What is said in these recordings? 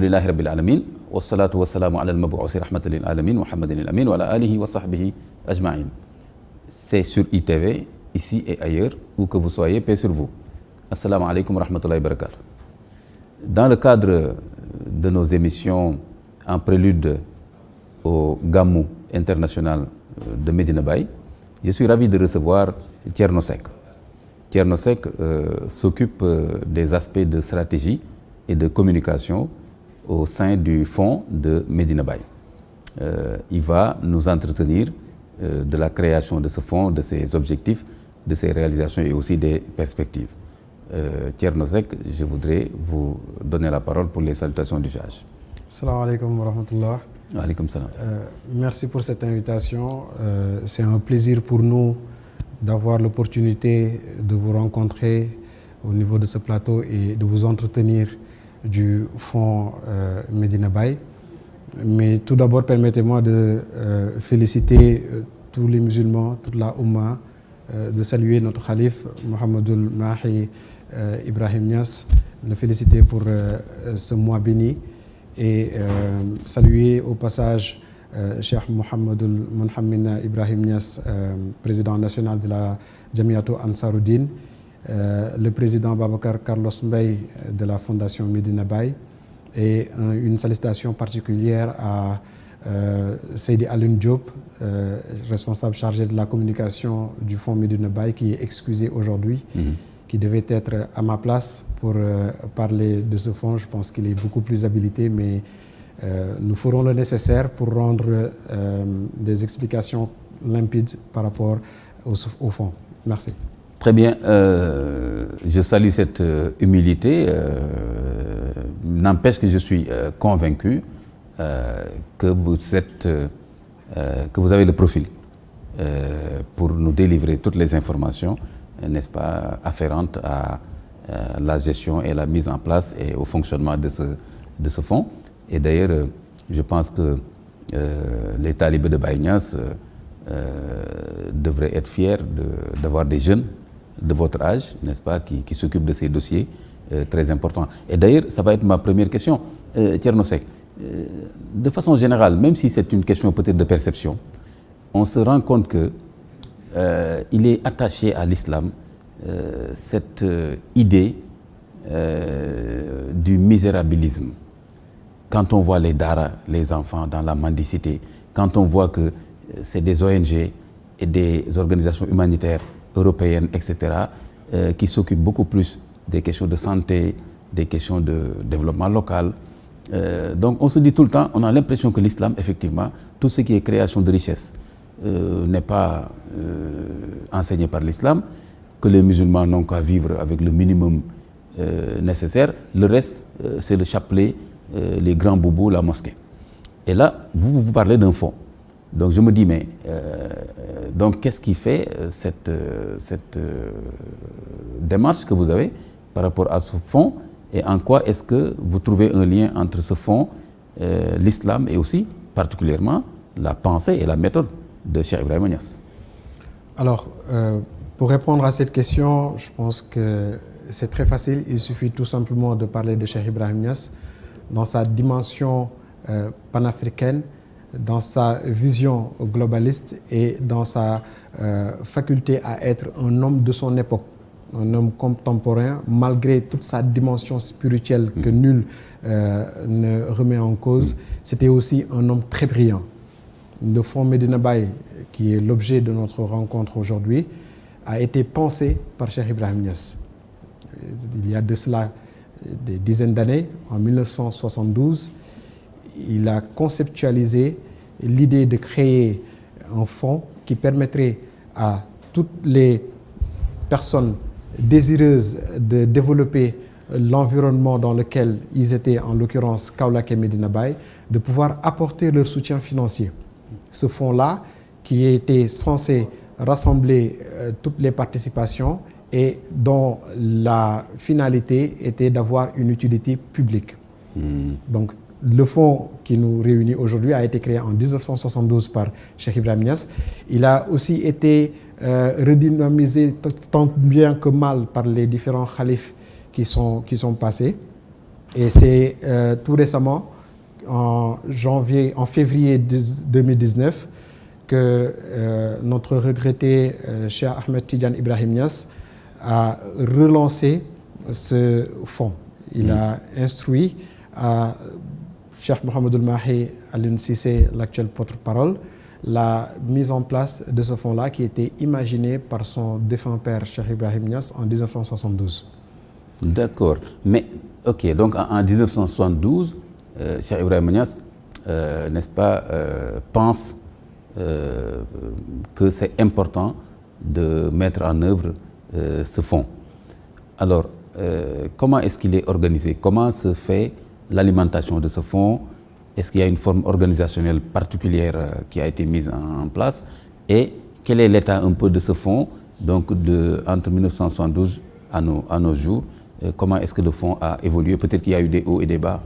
Alhamdulillahi Rabbil Alamin, wa salatu wa salamu ala al-mab'outhi rahmatan lil alamin, Muhammadin al-Amin, wa ala alihi wa sahbihi ajma'in. C'est sur ITV, ici et ailleurs, où que vous soyez, paix sur vous. Assalamu alaikum wa rahmatullahi wa barakatuh. Dans le cadre de nos émissions en prélude au Gamou international de Medina Baye, je suis ravi de recevoir Thierno Seck. Thierno Seck s'occupe des aspects de stratégie et de communication au sein du fonds de Medina Baye. Il va nous entretenir de la création de ce fonds, de ses objectifs, de ses réalisations et aussi des perspectives. Thierno Seck, je voudrais vous donner la parole pour les salutations d'usage. Salam alaikum wa rahmatullah. Wa alaikum salam. Merci pour cette invitation. C'est un plaisir pour nous d'avoir l'opportunité de vous rencontrer au niveau de ce plateau et de vous entretenir du fonds Medina Baye. Mais tout d'abord, permettez-moi de féliciter tous les musulmans, toute la Oumma, de saluer notre Khalif Mohamedul Mahi Ibrahim Niass, le féliciter pour ce mois béni et saluer au passage Cheikh Mohamedul Mounhamina Ibrahim Niass, président national de la Jamiatou Ansaruddin, le président Babacar Carlos Mbaye de la fondation Medina Baye et une salutation particulière à Seydi Alioune Diop, responsable chargé de la communication du fonds Medina Baye, qui est excusé aujourd'hui, qui devait être à ma place pour parler de ce fonds. Je pense qu'il est beaucoup plus habilité, mais nous ferons le nécessaire pour rendre des explications limpides par rapport au fonds. Merci. Très bien, je salue cette humilité. N'empêche que je suis convaincu que vous avez le profil pour nous délivrer toutes les informations, n'est-ce pas, afférentes à la gestion et la mise en place et au fonctionnement de ce fonds. Et d'ailleurs, je pense que les talibés de Baye Niass devraient être fiers d'avoir des jeunes de votre âge, n'est-ce pas, qui s'occupent de ces dossiers très importants. Et d'ailleurs, ça va être ma première question, Thierno Seck. De façon générale, même si c'est une question peut-être de perception, on se rend compte que il est attaché à l'islam cette idée du misérabilisme. Quand on voit les daara, les enfants dans la mendicité, quand on voit que c'est des ONG et des organisations humanitaires européennes, etc., qui s'occupent beaucoup plus des questions de santé, des questions de développement local. Donc on se dit tout le temps, on a l'impression que l'islam, effectivement, tout ce qui est création de richesse n'est pas enseigné par l'islam, que les musulmans n'ont qu'à vivre avec le minimum nécessaire. Le reste, c'est le chapelet, les grands boubous, la mosquée. Et là, vous parlez d'un fonds. Donc je me dis, mais donc qu'est-ce qui fait cette démarche que vous avez par rapport à ce fonds et en quoi est-ce que vous trouvez un lien entre ce fonds, l'islam et aussi particulièrement la pensée et la méthode de Cheikh Ibrahim Niass? Alors, pour répondre à cette question, je pense que c'est très facile. Il suffit tout simplement de parler de Cheikh Ibrahim Niass dans sa dimension panafricaine, dans sa vision globaliste et dans sa faculté à être un homme de son époque, un homme contemporain, malgré toute sa dimension spirituelle que nul ne remet en cause. C'était aussi un homme très brillant. Le fonds Medina Baye, qui est l'objet de notre rencontre aujourd'hui, a été pensé par Cheikh Ibrahim Niass. Il y a de cela des dizaines d'années, en 1972, il a conceptualisé l'idée de créer un fonds qui permettrait à toutes les personnes désireuses de développer l'environnement dans lequel ils étaient, en l'occurrence Kaolack et Medina Baye, de pouvoir apporter leur soutien financier. Ce fonds-là, qui était censé rassembler toutes les participations et dont la finalité était d'avoir une utilité publique. Donc, le fonds qui nous réunit aujourd'hui a été créé en 1972 par Cheikh Ibrahim Niass. Il a aussi été redynamisé tant bien que mal par les différents khalifes qui sont passés. Et c'est tout récemment, en février 2019, que notre regretté Cheikh Ahmed Tidiane Ibrahim Niass a relancé ce fonds. Il a instruit à Cheikh Mohamedoul Mahi Alioune Cissé, l'actuel porte-parole, la mise en place de ce fonds-là qui était imaginé par son défunt père Cheikh Ibrahim Niass en 1972. D'accord. Mais, ok, donc en 1972, Cheikh Ibrahim Niass, n'est-ce pas, pense que c'est important de mettre en œuvre ce fonds. Alors, comment est-ce qu'il est organisé? Comment se fait l'alimentation de ce fonds? Est-ce qu'il y a une forme organisationnelle particulière qui a été mise en place? Et quel est l'état un peu de ce fonds, donc entre 1972 à nos jours? Comment est-ce que le fonds a évolué? Peut-être qu'il y a eu des hauts et des bas.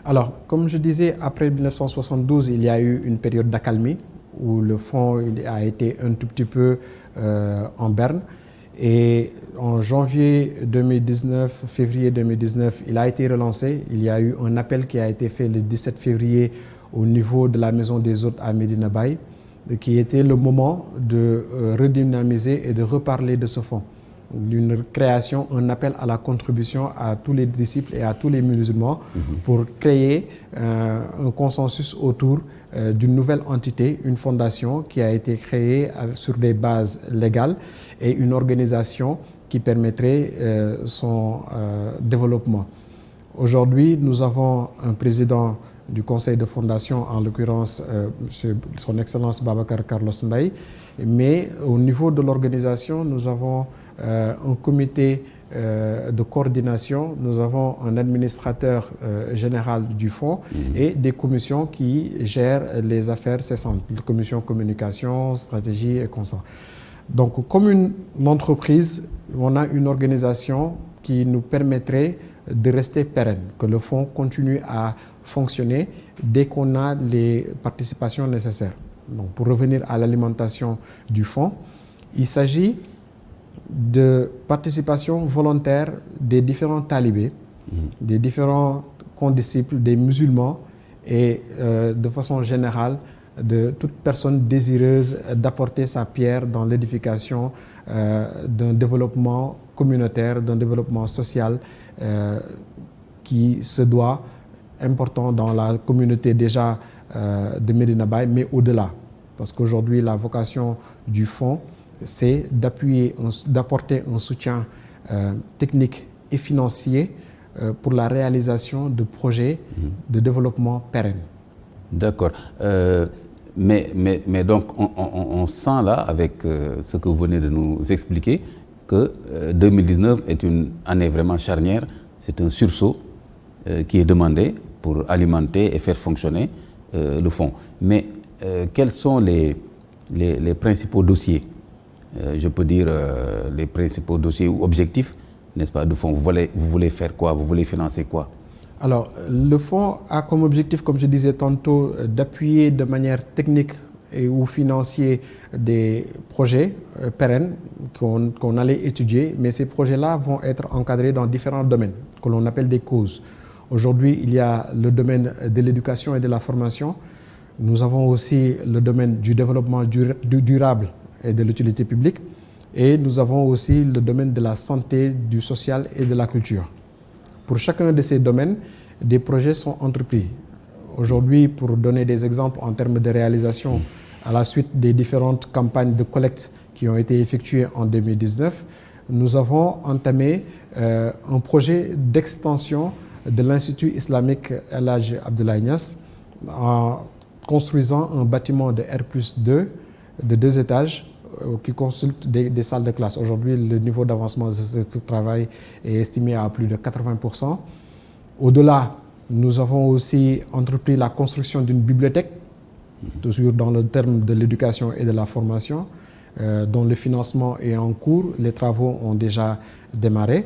Alors, comme je disais, après 1972, il y a eu une période d'accalmie où le fonds a été un tout petit peu en berne. Et en janvier 2019, février 2019, il a été relancé. Il y a eu un appel qui a été fait le 17 février au niveau de la Maison des Hôtes à Medina Baye, qui était le moment de redynamiser et de reparler de ce fonds. D'une création, un appel à la contribution à tous les disciples et à tous les musulmans pour créer un consensus autour d'une nouvelle entité, une fondation qui a été créée sur des bases légales et une organisation qui permettrait son développement. Aujourd'hui, nous avons un président du conseil de fondation, en l'occurrence son Excellence Babacar Carlos Mbaye, mais au niveau de l'organisation, nous avons un comité de coordination, nous avons un administrateur général du fonds et des commissions qui gèrent les affaires cessantes, la commission communication, stratégie et consort. Donc, comme une entreprise, on a une organisation qui nous permettrait de rester pérenne, que le fonds continue à fonctionner dès qu'on a les participations nécessaires. Donc, pour revenir à l'alimentation du fonds, il s'agit de participation volontaire des différents talibés, des différents condisciples, des musulmans et de façon générale de toute personne désireuse d'apporter sa pierre dans l'édification d'un développement communautaire, d'un développement social qui se doit important dans la communauté déjà de Medina Baye, mais au-delà. Parce qu'aujourd'hui, la vocation du fonds, c'est d'apporter un soutien technique et financier pour la réalisation de projets de développement pérennes. D'accord. Mais donc, on sent là, avec ce que vous venez de nous expliquer, que 2019 est une année vraiment charnière. C'est un sursaut qui est demandé pour alimenter et faire fonctionner le fonds. Mais quels sont les principaux dossiers, je peux dire les principaux dossiers ou objectifs, n'est-ce pas, du fonds? Vous voulez faire quoi? Vous voulez financer quoi? Alors, le fonds a comme objectif, comme je disais tantôt, d'appuyer de manière technique ou financière des projets pérennes qu'on allait étudier, mais ces projets-là vont être encadrés dans différents domaines que l'on appelle des causes. Aujourd'hui, il y a le domaine de l'éducation et de la formation. Nous avons aussi le domaine du développement durable et de l'utilité publique. Et nous avons aussi le domaine de la santé, du social et de la culture. Pour chacun de ces domaines, des projets sont entrepris. Aujourd'hui, pour donner des exemples en termes de réalisation, à la suite des différentes campagnes de collecte qui ont été effectuées en 2019, nous avons entamé un projet d'extension de l'Institut islamique El Hadj Abdoulaye Niass en construisant un bâtiment de R+2 de 2 étages qui consulte des salles de classe. Aujourd'hui, le niveau d'avancement de ce travail est estimé à plus de 80%. Au-delà, nous avons aussi entrepris la construction d'une bibliothèque, toujours dans le terme de l'éducation et de la formation, dont le financement est en cours. Les travaux ont déjà démarré.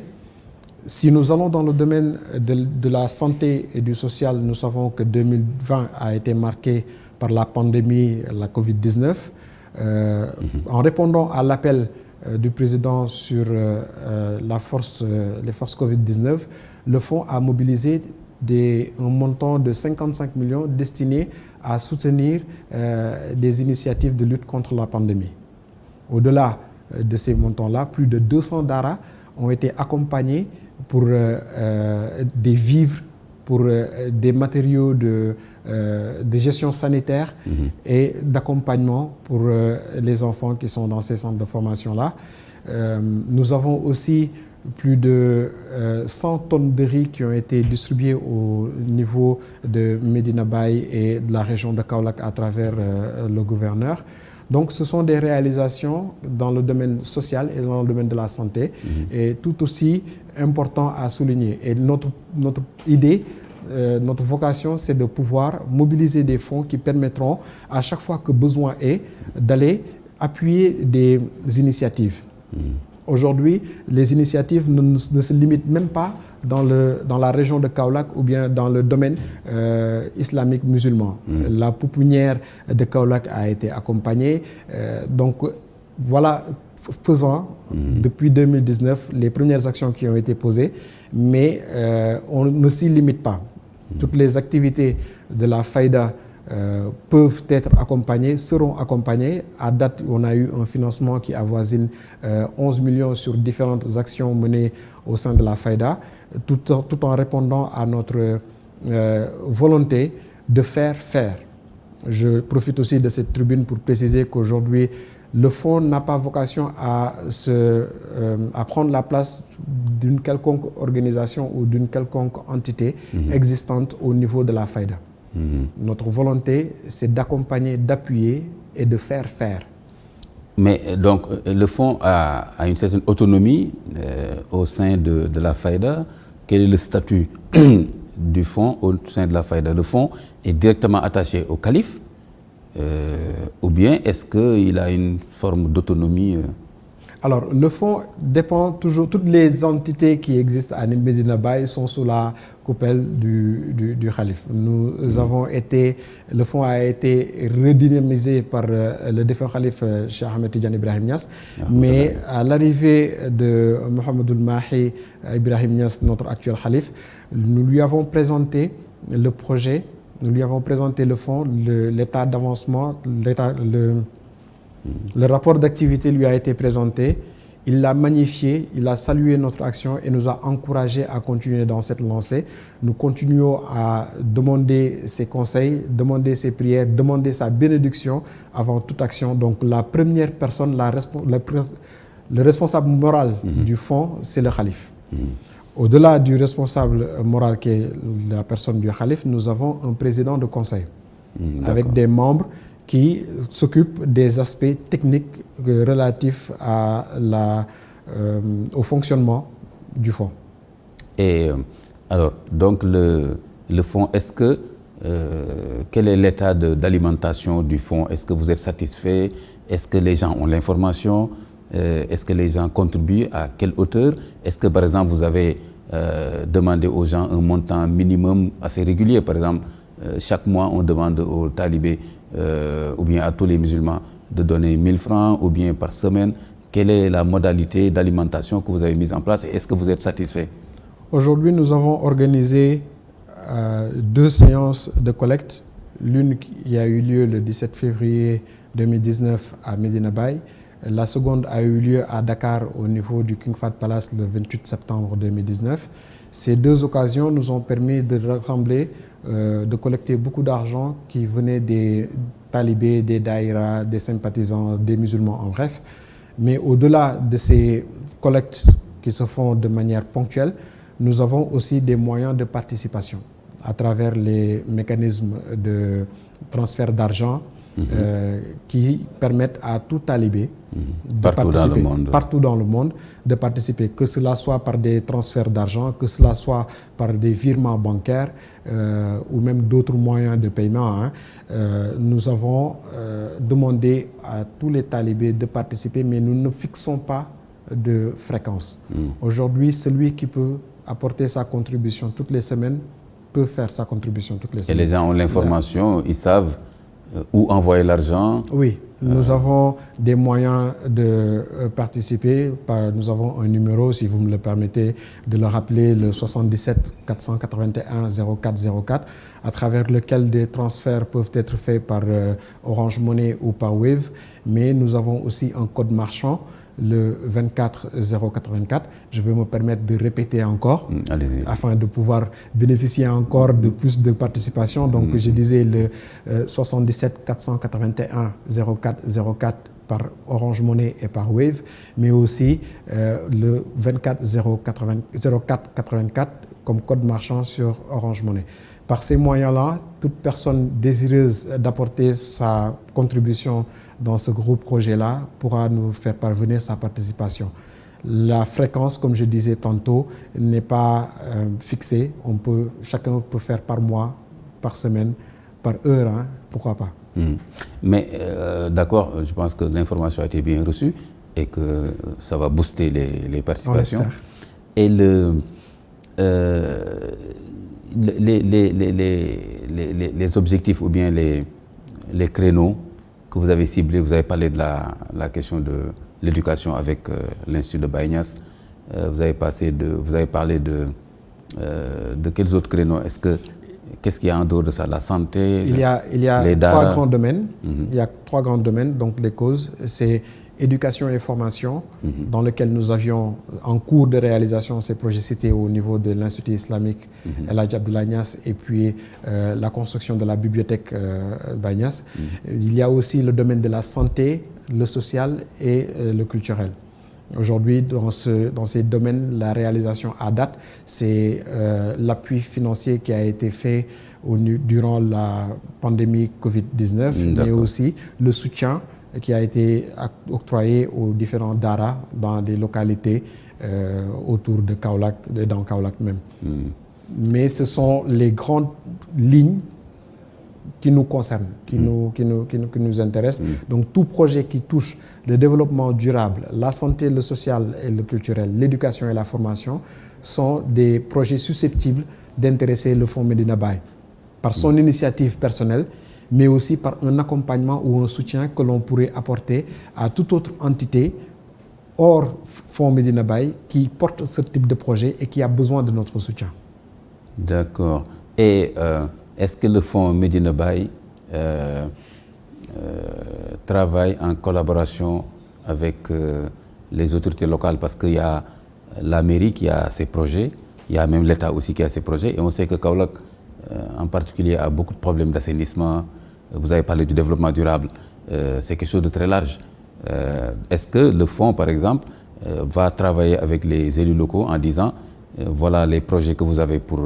Si nous allons dans le domaine de la santé et du social, nous savons que 2020 a été marqué par la pandémie, la Covid-19. En répondant à l'appel du président sur les forces Covid-19, le fonds a mobilisé un montant de 55 millions destiné à soutenir des initiatives de lutte contre la pandémie. Au-delà de ces montants-là, plus de 200 daara ont été accompagnés pour des vivres, pour des matériaux de gestion sanitaire et d'accompagnement pour les enfants qui sont dans ces centres de formation-là. Nous avons aussi plus de 100 tonnes de riz qui ont été distribuées au niveau de Medina Baye et de la région de Kaolack à travers le gouverneur. Donc ce sont des réalisations dans le domaine social et dans le domaine de la santé, et tout aussi important à souligner. Et notre idée, notre vocation, c'est de pouvoir mobiliser des fonds qui permettront, à chaque fois que besoin est, d'aller appuyer des initiatives. Aujourd'hui, les initiatives ne se limitent même pas dans la région de Kaolack ou bien dans le domaine islamique musulman. La pouponnière de Kaolack a été accompagnée. Donc voilà, faisant depuis 2019 les premières actions qui ont été posées, mais on ne s'y limite pas. Toutes les activités de la Fayda peuvent être accompagnées, seront accompagnées. À date, on a eu un financement qui avoisine 11 millions sur différentes actions menées au sein de la Fayda, tout en répondant à notre volonté de faire faire. Je profite aussi de cette tribune pour préciser qu'aujourd'hui, le fonds n'a pas vocation à prendre la place d'une quelconque organisation ou d'une quelconque entité existante au niveau de la Fayda. Notre volonté, c'est d'accompagner, d'appuyer et de faire faire. Mais donc, le fonds a une certaine autonomie au sein de la Fayda. Quel est le statut du fonds au sein de la Fayda? Le fonds est directement attaché au calife ou bien est-ce qu'il a une forme d'autonomie Alors, le fonds dépend toujours, toutes les entités qui existent à Medina Baye sont sous la coupelle du calife. Le fonds a été redynamisé par le défunt calife Cheikh Ahmed Tidiane Ibrahim Niass, mais à l'arrivée de Mohamedoul Mahi Ibrahim Niass, notre actuel calife, nous lui avons présenté le projet, nous lui avons présenté le fonds, l'état d'avancement, le rapport d'activité lui a été présenté, il l'a magnifié, il a salué notre action et nous a encouragés à continuer dans cette lancée. Nous continuons à demander ses conseils, demander ses prières, demander sa bénédiction avant toute action. Donc la première personne, le responsable moral du fonds, c'est le calife. Au-delà du responsable moral qui est la personne du calife, nous avons un président de conseil avec des membres qui s'occupe des aspects techniques relatifs au fonctionnement du fonds. Et alors, donc le fonds, quel est l'état d'alimentation du fonds? Est-ce que vous êtes satisfait? Est-ce que les gens ont l'information? Est-ce que les gens contribuent? À quelle hauteur? Est-ce que, par exemple, vous avez demandé aux gens un montant minimum assez régulier? Par exemple, chaque mois, on demande aux talibés ou bien à tous les musulmans de donner 1000 francs ou bien par semaine. Quelle est la modalité d'alimentation que vous avez mise en place et est-ce que vous êtes satisfait? Aujourd'hui, nous avons organisé 2 séances de collecte. L'une qui a eu lieu le 17 février 2019 à Medina Baye. La seconde a eu lieu à Dakar au niveau du King Fahd Palace le 28 septembre 2019. Ces 2 occasions nous ont permis de rassembler, de collecter beaucoup d'argent qui venait des talibés, des daïras, des sympathisants, des musulmans en bref. Mais au-delà de ces collectes qui se font de manière ponctuelle, nous avons aussi des moyens de participation à travers les mécanismes de transfert d'argent qui permettent à tout talibé de participer partout dans le monde, de participer, que cela soit par des transferts d'argent, que cela soit par des virements bancaires ou même d'autres moyens de paiement. Nous avons demandé à tous les talibés de participer, mais nous ne fixons pas de fréquence. Aujourd'hui, celui qui peut apporter sa contribution toutes les semaines peut faire sa contribution toutes les semaines. Et les gens ont l'information, ils savent où envoyer l'argent? Oui. Nous avons des moyens de participer. Nous avons un numéro, si vous me le permettez, de le rappeler, le 77 481 04 04, à travers lequel des transferts peuvent être faits par Orange Money ou par Wave. Mais nous avons aussi un code marchand, le 24 084. Je vais me permettre de répéter encore, afin de pouvoir bénéficier encore de plus de participation. Donc, je disais le 77 481 04 04 par Orange Money et par Wave, mais aussi le 24 04 84 comme code marchand sur Orange Money. Par ces moyens-là, toute personne désireuse d'apporter sa contribution dans ce gros projet-là pourra nous faire parvenir sa participation. La fréquence, comme je disais tantôt, n'est pas fixée. Chacun peut faire par mois, par semaine, par heure, hein, pourquoi pas. Mais d'accord, je pense que l'information a été bien reçue et que ça va booster les participations. Et les objectifs ou bien les créneaux que vous avez ciblés, vous avez parlé de la question de l'éducation avec l'Institut de Baye Niasse, vous avez parlé de quels autres créneaux? Qu'est-ce qu'il y a en dehors de ça? La santé, il y a les trois grands domaines. Il y a trois grands domaines, donc les causes, c'est éducation et formation, dans lequel nous avions en cours de réalisation ces projets cités au niveau de l'Institut islamique El Hadj Abdoulaye Niasse et puis la construction de la bibliothèque Baye Niasse. Il y a aussi le domaine de la santé, le social et le culturel. Aujourd'hui, dans ces domaines, la réalisation à date, c'est l'appui financier qui a été fait durant la pandémie Covid-19, mais aussi le soutien qui a été octroyé aux différents daras dans des localités autour de Kaolack, dans Kaolack même. Mais ce sont les grandes lignes qui nous concernent, qui nous intéressent. Donc tout projet qui touche le développement durable, la santé, le social et le culturel, l'éducation et la formation sont des projets susceptibles d'intéresser le Fonds Médina Baye par son initiative personnelle, mais aussi par un accompagnement ou un soutien que l'on pourrait apporter à toute autre entité hors Fonds Médina Baye qui porte ce type de projet et qui a besoin de notre soutien. D'accord. Et est-ce que le Fonds Médina Baye travaille en collaboration avec les autorités locales? Parce qu'il y a la mairie qui a ses projets, il y a même l'État aussi qui a ses projets, et on sait que Kaolack en particulier a beaucoup de problèmes d'assainissement. Vous avez parlé du développement durable, c'est quelque chose de très large. Est-ce que le fonds, par exemple, va travailler avec les élus locaux en disant voilà les projets que vous avez pour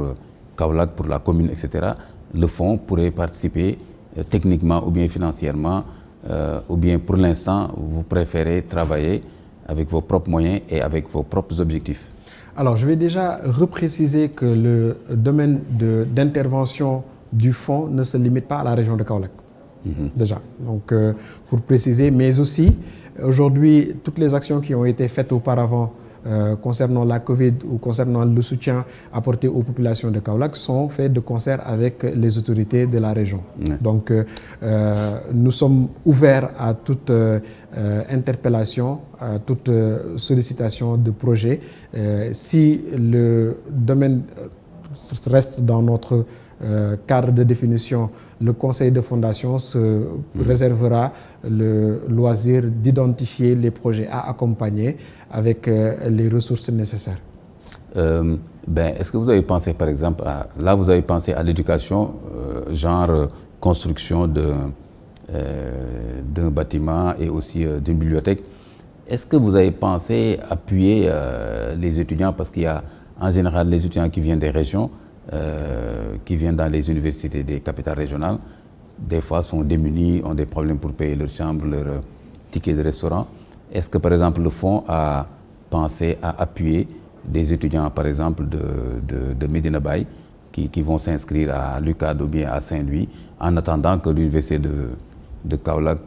Kaolack, pour la commune, etc. Le fonds pourrait participer techniquement ou bien financièrement, ou bien pour l'instant, vous préférez travailler avec vos propres moyens et avec vos propres objectifs? Alors, je vais déjà repréciser que le domaine d'intervention du fonds ne se limite pas à la région de Kaolack. Déjà, donc pour préciser, mais aussi aujourd'hui, toutes les actions qui ont été faites auparavant concernant la Covid ou concernant le soutien apporté aux populations de Kaolack sont faites de concert avec les autorités de la région. Donc nous sommes ouverts à toute interpellation, à toute sollicitation de projet. Si le domaine reste dans notre cadre de définition, le conseil de fondation se réservera le loisir d'identifier les projets à accompagner avec les ressources nécessaires. Est-ce que vous avez pensé par exemple vous avez pensé à l'éducation, genre construction d'un bâtiment et aussi d'une bibliothèque. Est-ce que vous avez pensé appuyer les étudiants, parce qu'il y a en général les étudiants qui viennent des régions, qui viennent dans les universités des capitales régionales, des fois sont démunis, ont des problèmes pour payer leur chambre, leur ticket de restaurant. Est-ce que par exemple le fonds a pensé à appuyer des étudiants par exemple de Médina Baye qui vont s'inscrire à l'UCAD ou bien à Saint-Louis en attendant que l'université de Kaolack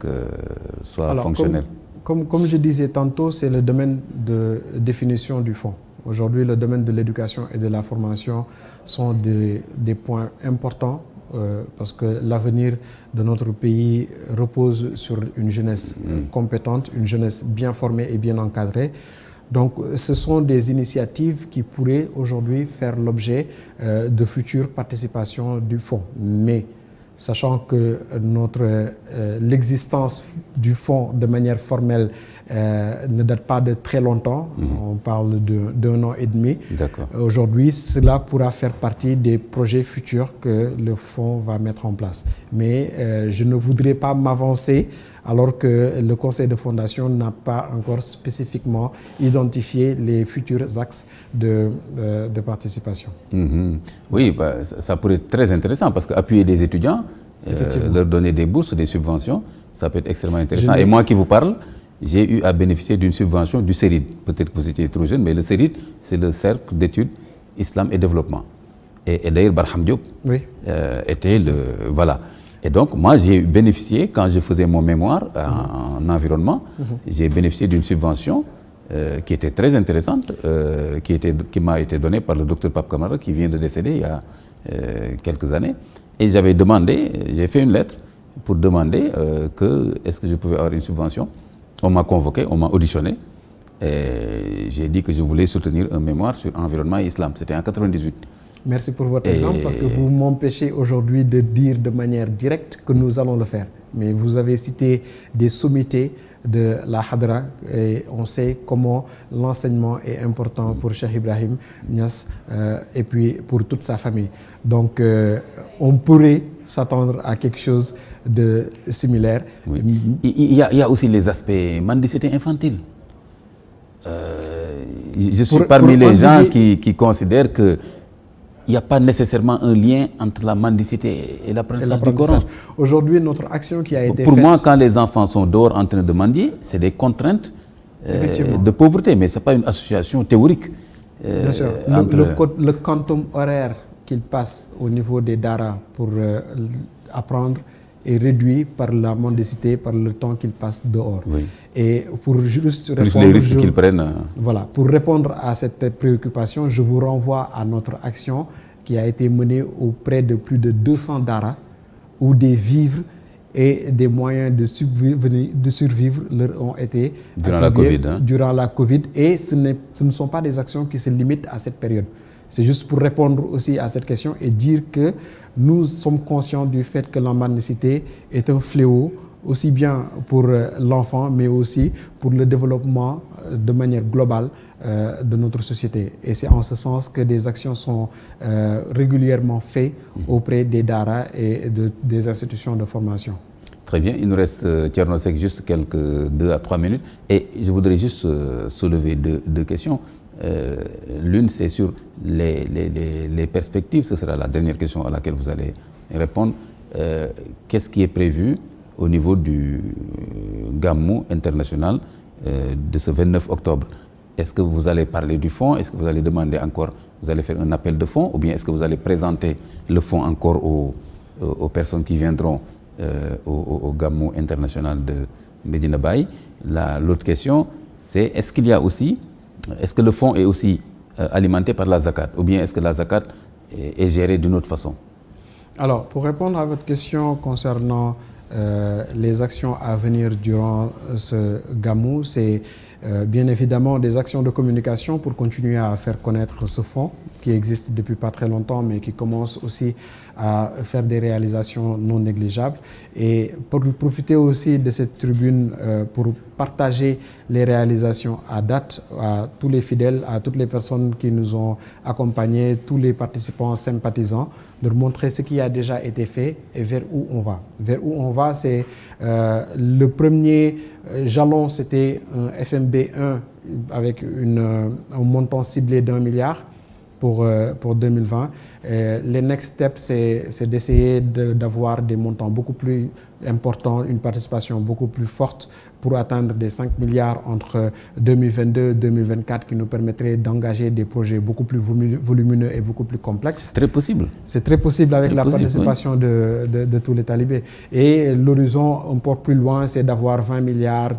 soit fonctionnelle? Comme je disais tantôt, c'est le domaine de définition du fonds. Aujourd'hui, le domaine de l'éducation et de la formation sont des points importants parce que l'avenir de notre pays repose sur une jeunesse compétente, une jeunesse bien formée et bien encadrée. Donc ce sont des initiatives qui pourraient aujourd'hui faire l'objet de futures participations du fonds. Mais sachant que l'existence du fonds de manière formelle ne date pas de très longtemps, on parle d'un an et demi. Aujourd'hui, cela pourra faire partie des projets futurs que le fonds va mettre en place. Mais je ne voudrais pas m'avancer alors que le conseil de fondation n'a pas encore spécifiquement identifié les futurs axes de participation. Oui, ça pourrait être très intéressant parce qu'appuyer des étudiants, leur donner des bourses, des subventions, ça peut être extrêmement intéressant. Et moi qui vous parle, j'ai eu à bénéficier d'une subvention du CERID. Peut-être que vous étiez trop jeune, mais le CERID, c'est le Cercle d'études Islam et Développement. Et d'ailleurs, Barham Diop était le... Voilà. Et donc, moi, j'ai bénéficié, quand je faisais mon mémoire en environnement, j'ai bénéficié d'une subvention qui était très intéressante, qui m'a été donnée par le docteur Pape Camara, qui vient de décéder il y a quelques années. Et j'avais demandé, j'ai fait une lettre pour demander est-ce que je pouvais avoir une subvention. On m'a convoqué, on m'a auditionné. Et j'ai dit que je voulais soutenir un mémoire sur environnement et islam. C'était en 98. Merci pour votre exemple, parce que vous m'empêchez aujourd'hui de dire de manière directe que nous allons le faire. Mais vous avez cité des sommités de la Hadra et on sait comment l'enseignement est important pour Cheikh Ibrahim Niass et puis pour toute sa famille. Donc on pourrait s'attendre à quelque chose de similaire. Oui. Il y a aussi les aspects mendicité infantile. Je suis parmi les gens qui considèrent que il n'y a pas nécessairement un lien entre la mendicité et l'apprentissage du Coran. Aujourd'hui, notre action qui a été Pour moi, quand les enfants sont dehors en train de mendier, c'est des contraintes de pauvreté, mais ce n'est pas une association théorique. Bien sûr. Le quantum horaire qu'ils passent au niveau des daras pour apprendre est réduit par la mendicité, par le temps qu'ils passent dehors. Oui. Et pour juste répondre, plus les risques qu'ils prennent. Voilà, pour répondre à cette préoccupation, je vous renvoie à notre action qui a été menée auprès de plus de 200 daras où des vivres et des moyens de survivre leur ont été durant la Covid. Et ce ne sont pas des actions qui se limitent à cette période. C'est juste pour répondre aussi à cette question et dire que nous sommes conscients du fait que la mendicité est un fléau, aussi bien pour l'enfant, mais aussi pour le développement de manière globale de notre société. Et c'est en ce sens que des actions sont régulièrement faites auprès des daras et des institutions de formation. Très bien, il nous reste, Thierno Seck, juste quelques 2 à 3 minutes. Et je voudrais juste soulever deux questions. L'une, c'est sur les perspectives. Ce sera la dernière question à laquelle vous allez répondre. Qu'est-ce qui est prévu au niveau du Gamou international de ce 29 octobre? Est-ce que vous allez parler du fonds? Est-ce que vous allez demander encore, vous allez faire un appel de fonds? Ou bien est-ce que vous allez présenter le fonds encore aux personnes qui viendront au Gamou international de Medina Baye? L'autre question, c'est est-ce que le fonds est aussi alimenté par la zakat? Ou bien est-ce que la zakat est gérée d'une autre façon? Alors, pour répondre à votre question concernant les actions à venir durant ce Gamou, c'est bien évidemment des actions de communication pour continuer à faire connaître ce fonds qui existe depuis pas très longtemps, mais qui commence aussi à faire des réalisations non négligeables. Et pour profiter aussi de cette tribune pour partager les réalisations à date à tous les fidèles, à toutes les personnes qui nous ont accompagnés, tous les participants sympathisants, leur montrer ce qui a déjà été fait et vers où on va. Vers où on va, c'est le premier jalon, c'était un FMB1 avec un montant ciblé d'1 milliard pour 2020. Les next steps, c'est d'essayer d'avoir des montants beaucoup plus importants, une participation beaucoup plus forte pour atteindre des 5 milliards entre 2022 et 2024 qui nous permettrait d'engager des projets beaucoup plus volumineux et beaucoup plus complexes. C'est très possible. C'est très possible avec la participation de tous les talibés. Et l'horizon un peu plus loin, c'est d'avoir 20 milliards,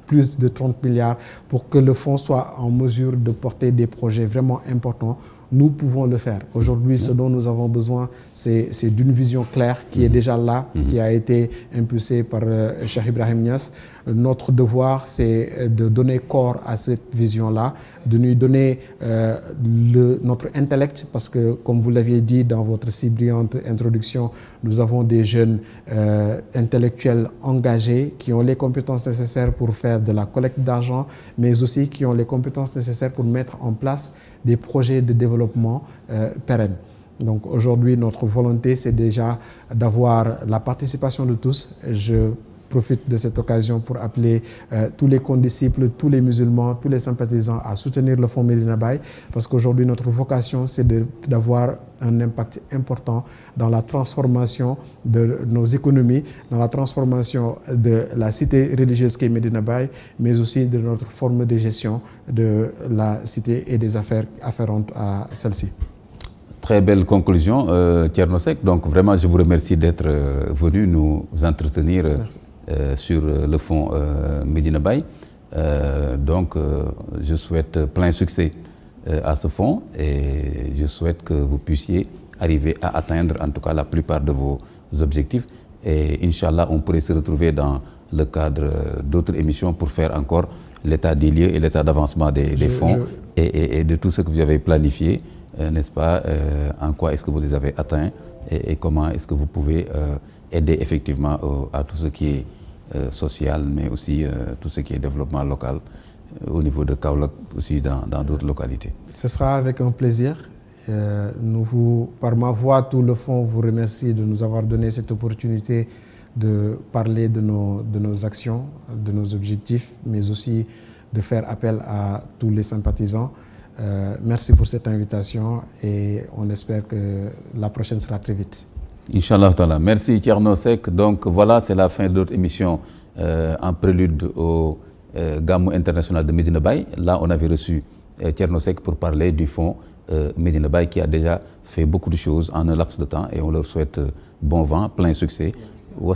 plus de 30 milliards pour que le fonds soit en mesure de porter des projets vraiment importants nous pouvons le faire. Aujourd'hui, ce dont nous avons besoin, c'est d'une vision claire qui est déjà là, qui a été impulsée par Cheikh Ibrahim Niass. Notre devoir, c'est de donner corps à cette vision-là, de lui donner notre intellect, parce que, comme vous l'aviez dit dans votre si brillante introduction, nous avons des jeunes intellectuels engagés qui ont les compétences nécessaires pour faire de la collecte d'argent, mais aussi qui ont les compétences nécessaires pour mettre en place des projets de développement pérennes. Donc aujourd'hui, notre volonté, c'est déjà d'avoir la participation de tous. Je profite de cette occasion pour appeler tous les condisciples, tous les musulmans, tous les sympathisants à soutenir le Fonds Medina Baye, parce qu'aujourd'hui, notre vocation, c'est d'avoir un impact important dans la transformation de nos économies, dans la transformation de la cité religieuse qu'est Medina Baye, mais aussi de notre forme de gestion de la cité et des affaires afférentes à celle-ci. Très belle conclusion, Thierno Seck. Donc vraiment, je vous remercie d'être venu nous entretenir sur le fonds Medina Baye. Je souhaite plein succès à ce fonds et je souhaite que vous puissiez arriver à atteindre en tout cas la plupart de vos objectifs. Et Inch'Allah, on pourrait se retrouver dans le cadre d'autres émissions pour faire encore l'état des lieux et l'état d'avancement des fonds et de tout ce que vous avez planifié. N'est-ce pas, en quoi est-ce que vous les avez atteints et comment est-ce que vous pouvez aider effectivement à tout ce qui est social, mais aussi tout ce qui est développement local au niveau de Kaolack, aussi dans d'autres localités. Ce sera avec un plaisir. Par ma voix, tout le fonds vous remercie de nous avoir donné cette opportunité de parler de nos actions, de nos objectifs, mais aussi de faire appel à tous les sympathisants. Merci pour cette invitation et on espère que la prochaine sera très vite. Inch'Allah Ta'ala. Merci Thierno Seck. Donc voilà, c'est la fin de notre émission en prélude au Gamou international de Medina Baye. Là, on avait reçu Thierno Seck pour parler du fonds Medina Baye qui a déjà fait beaucoup de choses en un laps de temps et on leur souhaite bon vent, plein succès. Merci.